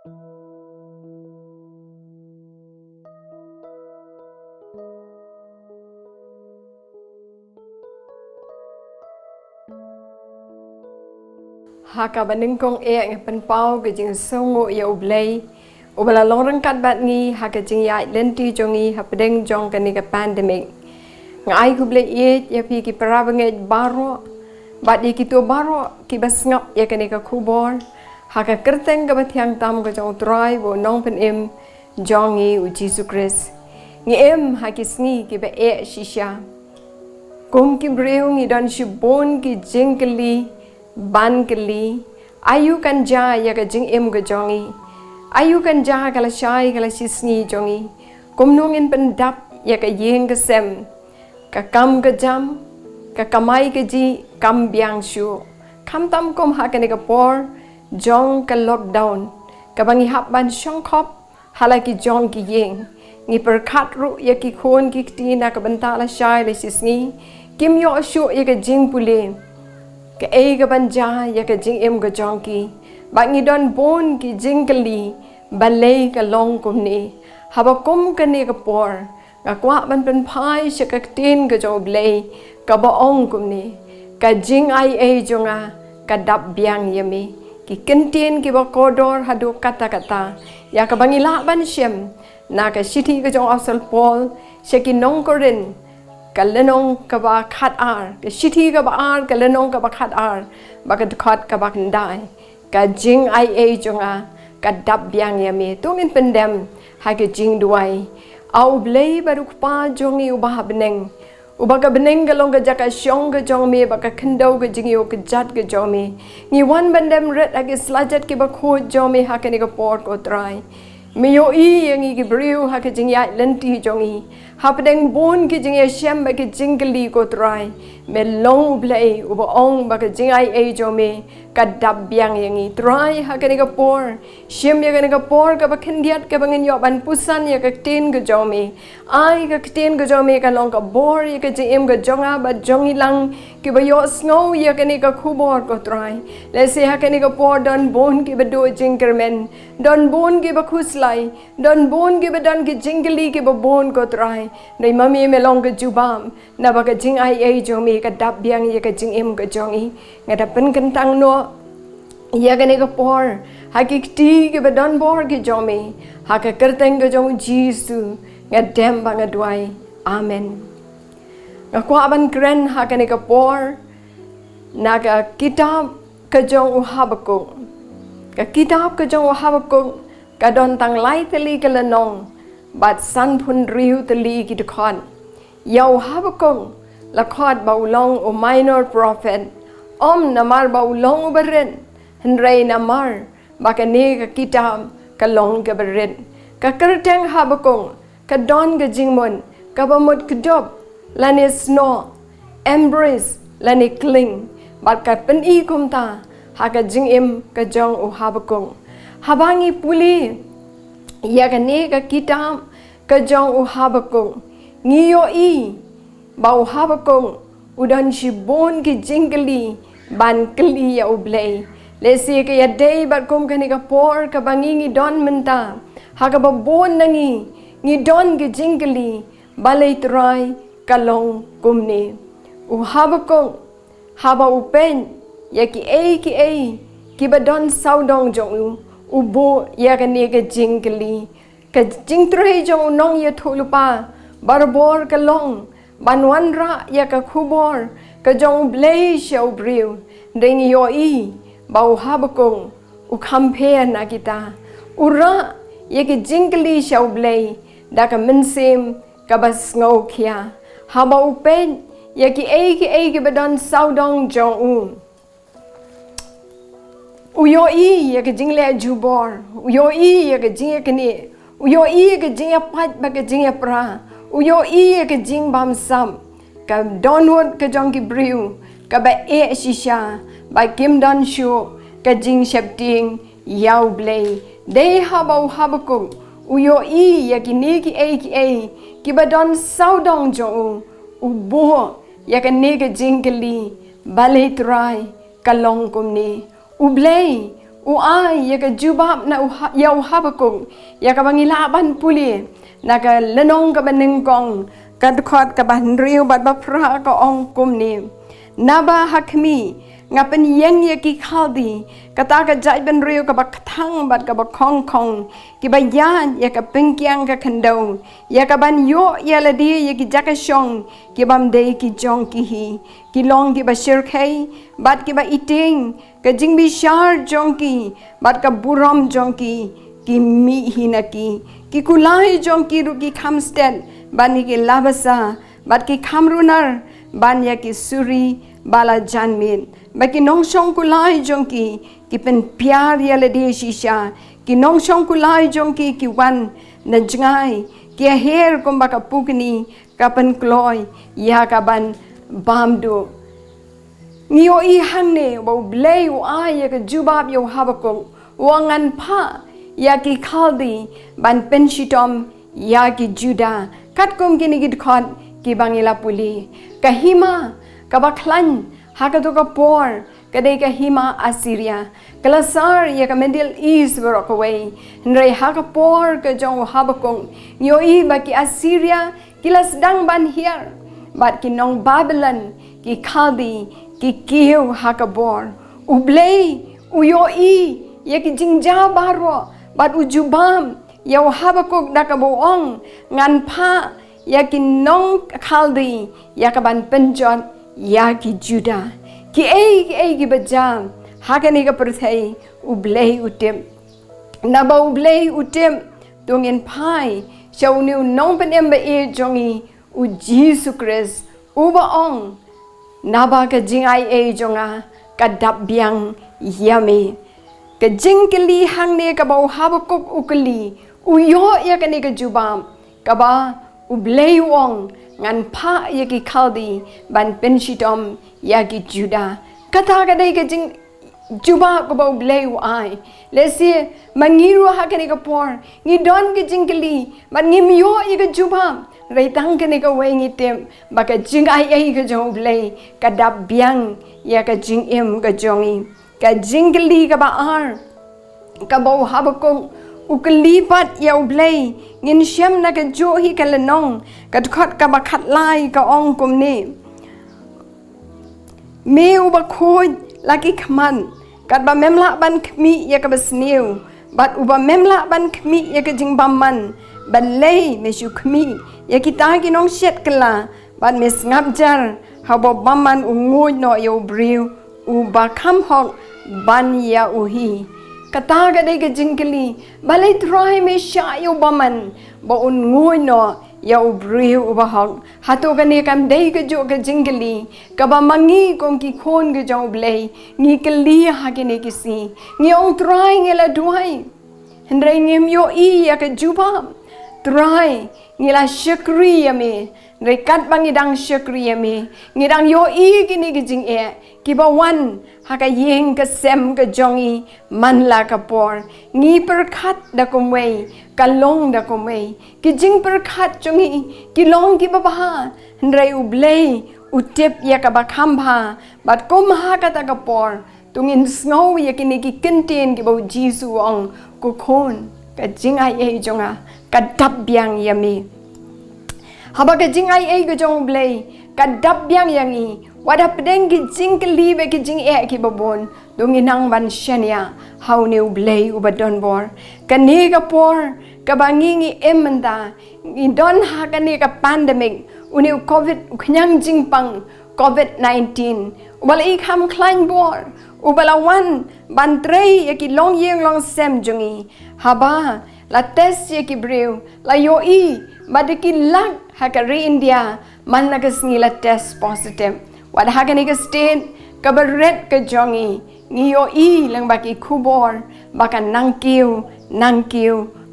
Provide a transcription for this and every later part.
Haka baning kong pen pau ke jing songo ya ublay ubala lorang kat bat ngi haka jing ya lenti jongi hapdeng jong kani ka pandemic ngai ku blay ya pi ki parabange baro bat ki to baro ki basngap ya kani ka kubor haka kerteng ka bathyang tam ka jong trai bo nong pen em jongi u Jesus Christ ngi em haki sngi ki ba shisha kum ki breu ngi dan shibon ki jingkeli ban keli ayu kan ja ya ka jing em ga jongi ayu kan ja kala shai kala sisni jongi kumnung in pendap ya ka yeng ka sem ka kam ka jam ka kamai ka ji kam biang shu kam tam kom ha ka ne ka por jong ka lockdown ka bangi hap ban shong khop hala ki jong ki yeng ngi per khat ru ya ki khon ki ti na ka banta la shai le sisni kim yo shu ya ka jing pule ke ka banja ya ka jing em ga jong ki ba ngi don bon ki jing kali balay ka long kum ni haba kum ka ni ka por ga kwa ban pen phai she ka tin ga job lay ka ba ong kum ni ka jing ai jonga ka dap biang yami ki kentin ki ba kodor hadu kata kata ya ka bangi la ban shem na ka shiti ka jong asal pol she ki nong korin kalenong ka ba khat ar ka shiti ka ba ar kalenong ka ba khat ar ba ka khat ka ba ndai ka jing ai jonga ka dap biang yami tungin pendem ha ka jing duai au blei baruk pa jongi ubah beneng uba ka beneng ka long ka jaka shong ka jong me ba ka khndau ka jing yo ka jat ka jong me ngi wan bandem red ag slajat ki ba kho jong me ha ka ni ka por ko trai me yo I yang ki briu ha ka jing ya lenti jongi hapdeng bon ki jing shem ba ki jingli ko trai me long blai uba ong ba ka jing ai jo me ka dap biang yangi trai ha ka ni ka por shem ya ka ni ka por ka ba khindiat ka bangin yo ban pusan ya ka tin ka jo me ai ka tin ka jo me ka long ka bor ya ka jing em ka jonga ba jongi lang ki ba yo snow ya ka ni ka khubor ko trai le se ha ka ni ka por don bon ki ba do jing kermen don bon ki ba khuslai don bon ki ba don ki jingli ki ba bon ko trai nei mami me long ka jubam na ba ka jing ai jo me ka dap biang ya ka jing em ka jongi ngada pen kentang no ya ka ni ka por ha ki ti ki ba don bor ki jo me ha ka kerteng ka jong jisu ngadem ba ngadwai amen nga kwa ban kren ha ka ni ka por na ka kitab ka jong habakuk ka kitab ka jong habakuk ka don tang lai teli ka lanong bat san phun riu teli ki dekhon yau habakuk la khot baulong o minor prophet om namar baulong beren henrei namar bakane ka kitab ka long ka beren ka kerteng habakuk ka don ka jingmon ka bamot kdop lani snow embrace lani cling bat ka pen I kumta ha ka jing em ka jong o habakuk habangi puli ya ka ne ka kitab ka jong o habakuk ngiyo I bau habakuk udan shibon ki jingli ban kli ya ublay lesi ka ya day bat kum ka ni ka por ka bangi ngi don menta ha ka ba bon nangi ngi don ki jingli balay trai kalong kumni u habakuk haba upen ya ki ba don saudong jong u bo ya ka ni ka jingli ka jingtrai jong nong ya thulupa barbor ka long banwan ra ya ka khubor ka jong blay shau briu ding yo I bau habakung u khampe na kita ura ya ki jingli shau blay da ka minsem ka bas ngau khia haba upen ya ki badon saudong jong u yo I ya ki jingle jubor u yo I ya ki jing ka ni u yo I ya ki jing pat ba ka jing pra uyo I ka jing bam sam ka donwon ka jong ki briu ka ba shisha ba kim don shu ka jing shapting yau blay de habakuk uyo I ya ki ne ki ba don saudong jong u bo ya ka ne ka jing kali balay trai ka long kum ni u blay uai ya ka jubab na ya habakung ya ka bangila ban puli na ka lenong ka banengkong ka khot ka ban riu bat ba pra ka ong kum ni naba hakmi ngapen yang ya ki khaldi kata ka jai ban riu ka ba thang bat ka ba khong khong ki ba yan ya ka pengkyang ka khandong ya ka ban yo ya la di ya ki jakashong ki bam de ki jong ki hi ki long ki ba shir khai bat ki ba eating ka jing bi shar jong ki bat ka buram jong ki mi hi na ki kulai jong ki ru ki khamsted ban ki labasa bat ki khamrunar ban ya ki suri bala janmin baki nongshong kulai jong ki pen pyar ya le de shisha ki nongshong kulai jong ki wan na jangai ki her kom baka pukni kapan kloy ya ka ban bamdu ngio I hangne bo blei u ai ya ka jubab yo habakong wangan pha ya ki khaldi ban penshitom ya ki juda katkom ki nigid khot ki bangila puli kahima kabaklan hakato ka por kadai ka hima Assyria kalasar ya ka Middle East Rockaway nrai haka por ka jong habakong yoi baki Assyria kilas dang ban here bat ki nong Babylon ki Kaldi ki kiu haka bor ublei uyoi ya ki jingja baro bat ujubam ya habakok dakaboong ngan pha ya ki nong Kaldi ya ka ban penjot ya ki Juda ki ki bajam hakani ka perthai ublei utem naba ublei utem tongin pai shaunu nong penem ba e jongi u Jesus Christ uba ong naba ka jingai jonga ka dap biang yami ka jingkeli hangne ka bau habakok ukeli uyo ya kani ka jubam ka ba ublei wong ngan pha ya ki Kaldi ban penshitom ya ki Juda kata kadai ka jing juba ko ba blei ai lesi mangiru ha kani ka por ngi don ki jingkeli ban ngi myo ya ka juba reitang kani ka wei ngi tem ba ka jing ai ka jong blei ka dap biang ya ka jing em ka jongi ka jingkeli ka ba ar ka ba habakong ukelipat ya ublei ngin syam na ka johi ka lenong ka khot ka bakhat lai ka ong kum ni me uba khoj laki khman kat ba memla ban khmi ya ka basniu bat uba memla ban khmi ya ka jingbamman ban lei me shu khmi ya kita ki nong shet kala ban mes ngap jar habo bamman ungoi no yo briu uba kham hok ban ya uhi kata ga dai ga jingkeli balai try me sha yo baman ba un ngoi no ya ubriu uba hok hato ga ne kam dai ga jo ga jingkeli ka ba mangi kong ki khon ga jo blei ngi keli ha ke ne kisi ngi ong try ngela duai hendrai ngem yo I ya ka juba try ngila syukri ya me rekat bangi dang syukri ya me ngidang yo I kini ga jing ki ba wan haka yeng ka sem ka jongi man la ka por ngi perkhat da komwei ka long da komwei ki jing perkhat jongi ki long ki ba ba ndrai ublei utep ya ka ba khamba bat kom ha ka ta ka por tungin snow ya kini ki kenten ki ba Jisu ong ko khon ka jing ai jonga ka dap biang ya me haba ka jing ai ka jong blei ka dap biang yangi wada pedeng ki jing keli be ki jing ki babon dongi nang ban shania how new blay ubadon bor kani ka por ka bangi ngi emanda ngi don ha kani ka pandemic uni covid knyang jing pang covid-19 ubala I kham klein bor ubala wan ban trei ki long yeng long sem jungi haba la test ki breu la yo I badiki lak ha ka re India man la ka sngi la test positive wad hagani ka state ka baret ka jongi ngiyo I lang baki kubor baka nangkiu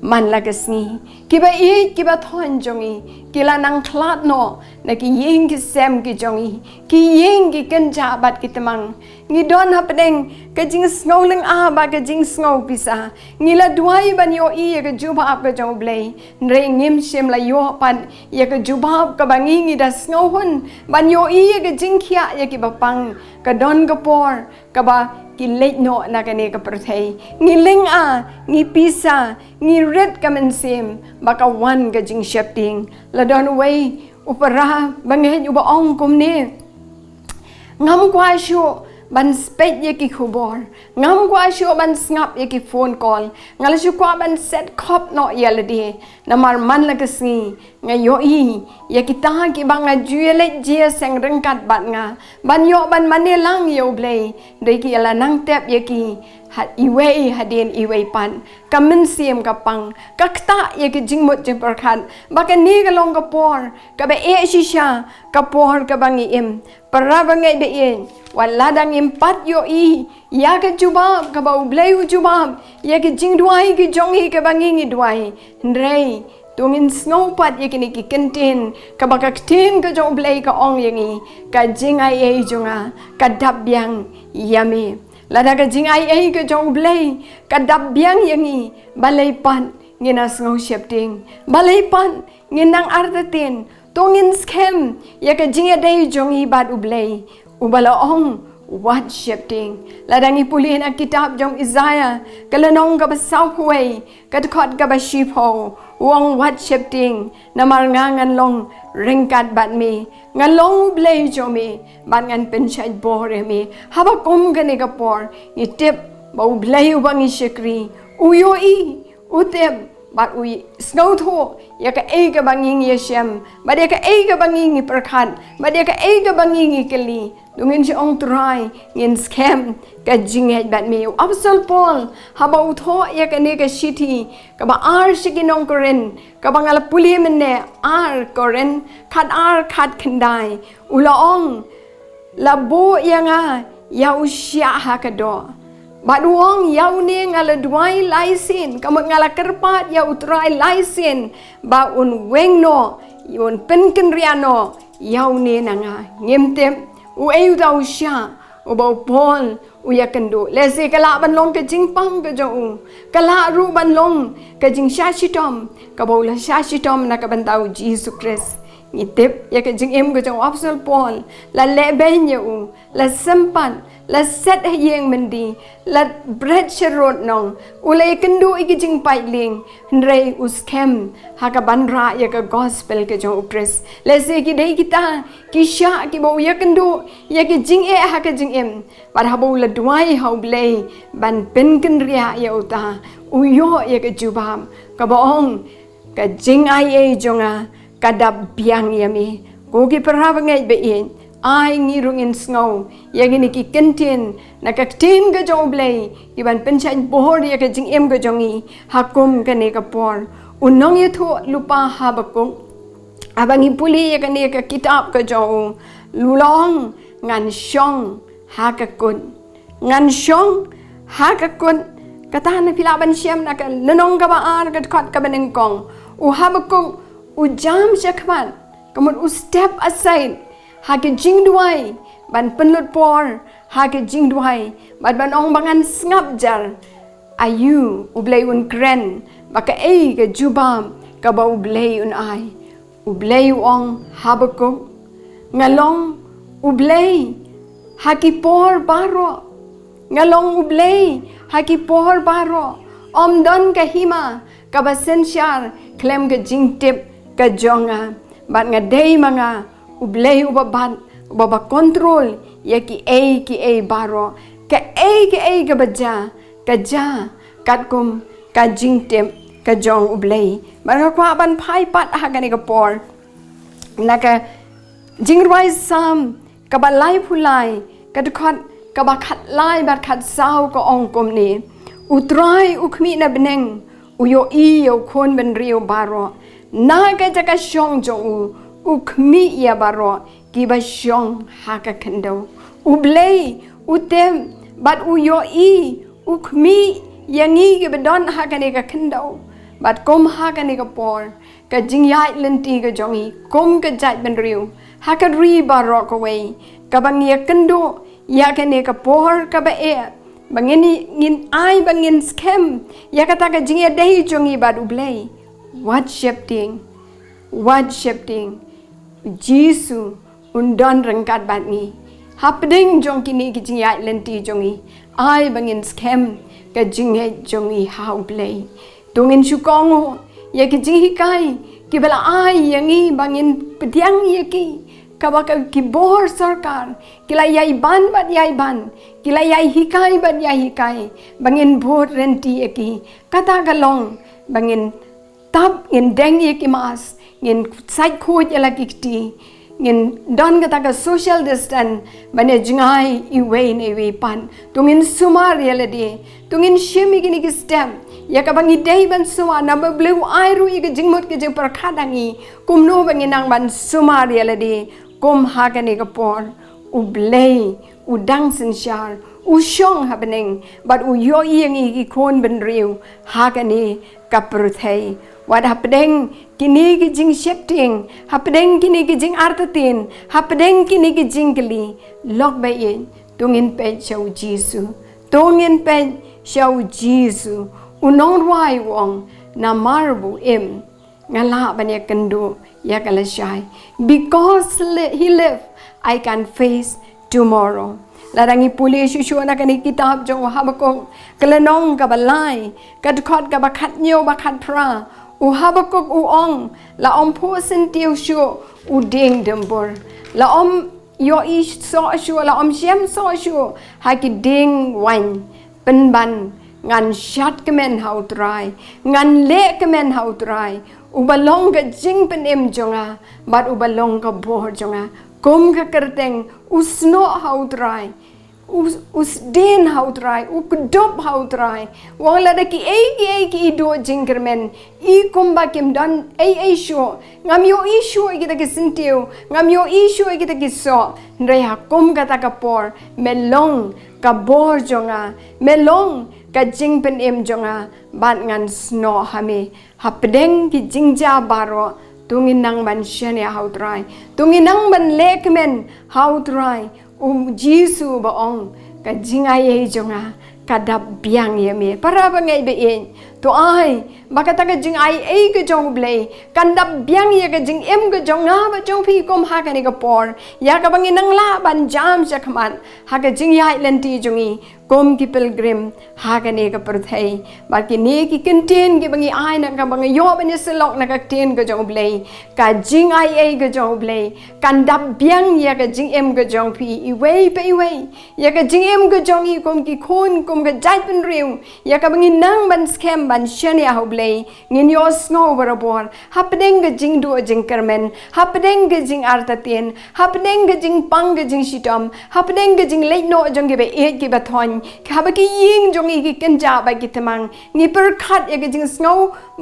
man la ka sngi kiba I kiba thon jongi kila nang klat no na ki yeng ki sem ki jongi ki yeng ki kenja bat ki temang ngi don hapdeng ka jing snowling ba ka jing snow pisa ngila duai ban yo I ka juba ap ka jong blei nre ngim shem la yo pan ya ka juba ap ka bangi ngi da snow hun ban yo I ka jing khia ya ki bapang don kapor kaba kilit no na kani ka perthai ngiling ngi pisa ngi red kamensim baka wan ka jing shifting la don way upara banghe uba ong kumni ngam kwa shu ban spet ye ki khubor ngam kwa shu ban snap ye ki phone call ngal shu kwa ban set khop no yaladi namar man la kasni ngayo ye ki ta ki banga juele je seng rengkat bat nga ban yo ban mane lang yo blei dei ki ala nang tep ye ki hat iwe hadin iwe pan kamen sim kapang kakta ye ki jingmut je perkhat bakani ka long kapor ka be e shisha kapor ka bangi im para bangai be in wala dang impat yo ya ka jubab ka ba ublei jubab ya ki jingduai ki jongi ka bangi ngi duai ndrei tungin snowpat ye kini ki kentin ka baka tin ka jong blei ka ong yangi ka jingai jonga ka dap biang yami lada ka jingai ka jong blei ka dap biang yangi balai pan ngina snow shifting balai pan nginang artatin tungin scam ya ka jingai jongi bat ublei ubala ong what shifting ladang ipulin ang kitab jong Isaiah kalanong ka basaw huway katkot ka ba shipo wong what shifting namar ngan long ringkat bat mi ngalong blay jo mi ban ngan pensay bore mi haba kum gani kapor itip ba blay ubang isikri uyo utip bat uy snow tho ya ka ka banging yeshem ba dia ka ka banging perkhat ba dia ka banging kali dungin si ong try ngin scam ka jinghet bat mi absol pol haba utho ya ka ne ka city ka ba ar siginong koren ka bangal puli menne ar koren khat khandai ulaong labo yanga ya usya hakado baduang yau ni ngala duai laisin kamu ngala kerpat ya utrai laisin ba un wengno yun penken riano yau ni nanga ngimtem ueu tau sya ubau pol uya kendo lese kala ban long ke jingpang ke jo kala ru ban long ke jing sha shitom ka bola sha shitom na ka ban tau Jesus Christ ngitip ya ke jing em ke jo absol pol la leben you la sempan la set hayeng mendi la bread sherot nong ulai kendo iki jing pailing ndrei uskem haka banra ya ka gospel ke jo Christ lese ki dei kita kisha ki bo ya kendo ya ki jing haka jing em par habo la duai hau blei ban pen ken ria ya uta uyo ya ke jubam ka boong ka jing jonga kadap biang yami ko ki parha ngai be in ai ngirung in snow yagini ki kentin nakaktin ga jong blei iban penchain bohor ya ka jing em ga jongi hakum ka ne ka por unong yutho lupa habakung abangi puli ya ka ne ka kitab ka jong lulong ngan shong hakakun ngan shong hakakun kata na pilaban siyam na ka nanong ka baar ka kot ka banengkong u habakung u jam syakman kamun u step aside hake jing duai ban penlut por hake jing duai ban ong bangan ngap jar ayu ublei un kren baka ke jubam ka ba ublei un ai ublei ong habakuk ngalong ublei haki por baro ngalong ublei haki por baro om don ka hima ka ba sensyar klem ka jing tip ka jonga ban ngadei mga ublei ubabat ubaba kontrol ya ki baro ka ka baja ka ja katkum ka jingtem ka jong ublei barang kwa ban phai pat ha gani ka por naka jingrwai sam ka balai phulai ka khot ka ba khat lai bat khat sau ko ong kom ni utrai ukmi na beneng uyo yo khon ben rio baro na ka jaka shong jong ukmi ya baro kiba shong haka kendo ublei utem bat uyo ukmi yangi ke bedon haka ne ka kendo bat kom haka ne ka por ka jingyai lenti ka jongi kom ka jat ben riu haka ri baro ko wei ka bangia kendo ya ka ne ka por ka ba bangini ngin ai bangin scam ya kata ka jingya dei jongi bat ublei what shifting Jisu undon rengkat bat ni hapding jong kini ki jingai lenti jongi ai bangin scam ka jingai jongi how play tungin shukongo ya ki jingi kai ki bala ai yangi bangin pediang ya ki kabaka ki bor sarkar kila yai ban bat yai ban kila yai hikai bat yai hikai bangin bor renti ya ki kata galong bangin tab ngin deng ya ki mas ngin side khoj ya lagi ti ngin don kata ka social distance bane jingai iwe ne we pan tungin sumar reality tungin shimi kini ki step ya ka bangi dei ban suwa number blue ai ru i ka jingmot ke jing perkhadangi kumno bangi nang ban sumar reality kum hagani ka por u blei u dang sinshar u shong happening but u yo yang i ki kon ben riu hagani ka pruthai what happening kini ki jing shifting happening kini ki jing artatin happening kini ki jingli lok bai ye tungin pe chau jisu tungin pe chau jisu unong ruai wong na marbu em ngala banya kendu ya kalashai because he live I can face tomorrow larangi puli shushu na kani kitab jong habakok kalanong ka balai kadkhot ka bakhat nyo bakhat pra u habakok u ong la om pho sin tiu shu u ding dembor la om yo ish so shu la om shem so shu ha ki ding wan pen ban ngan shat kemen how try ngan le kemen how try ubalong ka jing pen em jonga but ubalong ka bor jonga kom ka kerteng usno how try us den how try u kudop how try wala da ki do jingkermen I kumba kim don ai sho ngam yo I sho kita ki sintiu ngam yo I sho kita ki so reha kom kata ka por melong ka bor jonga melong ka jing pen em jonga bat ngan sno hame hapdeng ki jingja baro tungin nang ban shane how try tungin nang ban lekmen how try jisu baong ka jingai jonga ka dap biang ye me para bangai be en to ai bakata ka jingai ei ka jong blei kan dap biang ye ka jing em ka jong na ba jong phi kom ha ka ni ka por ya ka bangi nang la ban jam sa khaman ha ka jing yai lenti jongi kom ki pilgrim ha ka ne ka perthai ba ki ne ki contain ki bangi ai na ka bangi yo ban selok na ka ten ka jong blei ka jing ai ei ka jong blei kan dap biang ya ka jing em ka jong phi I wei pe wei ya ka jing em ka jong I kom ki khon kom ka jai pen riu ya ka bangi nang ban scam ban shania ho blei ngin yo snow barabor hapdeng ka jing do jing kermen hapdeng ka jing artatin hapdeng ka jing pang ka jing shitom hapdeng ka jing late no jong ge be e ki ba thon khaba ki ying jong I ki kenja ba ki tamang ni per khat ya ka jing snow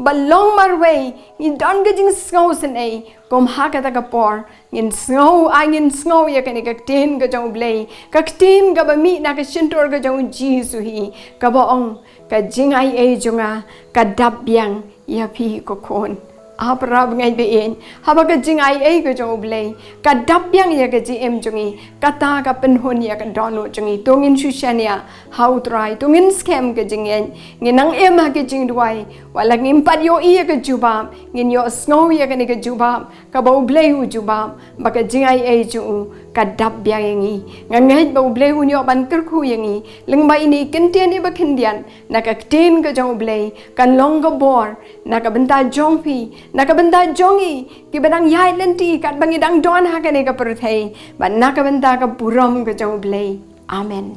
balong mar wei ni don ka jing snow sen ei kom ha ka ta ka por ngin snow ngin snow ya ka ni ka ten ka jong blei ka ten ka ba mi na ka shintor ka jong jisu hi ka ba ong ka jingai ei jonga ka dap biang ya phi ko khon aprab ngai be en haba ka jingai ei ka jong blei ka dap biang ya ka ji em jongi ka ta ka pen hon ya ka dono jongi tongin shushania how try tongin scam ka jingen nginang em ha ka jing duai wala ngim pat yo I ka juba ngin yo snow ya ka ni ka juba ka ba blei u juba ba ka jingai ei ju ka dap biang yangi ngangai ba blei u yo ban ker khu yangi lengba ini kentian I ba kendian na ka ten ka jong blei kan long ka bor na ka benta jong phi na ka benta jongi ki badang yai lenti kat bangi dang don ha ka ne ka perthai ba na ka benta ka buram ka jong blei amen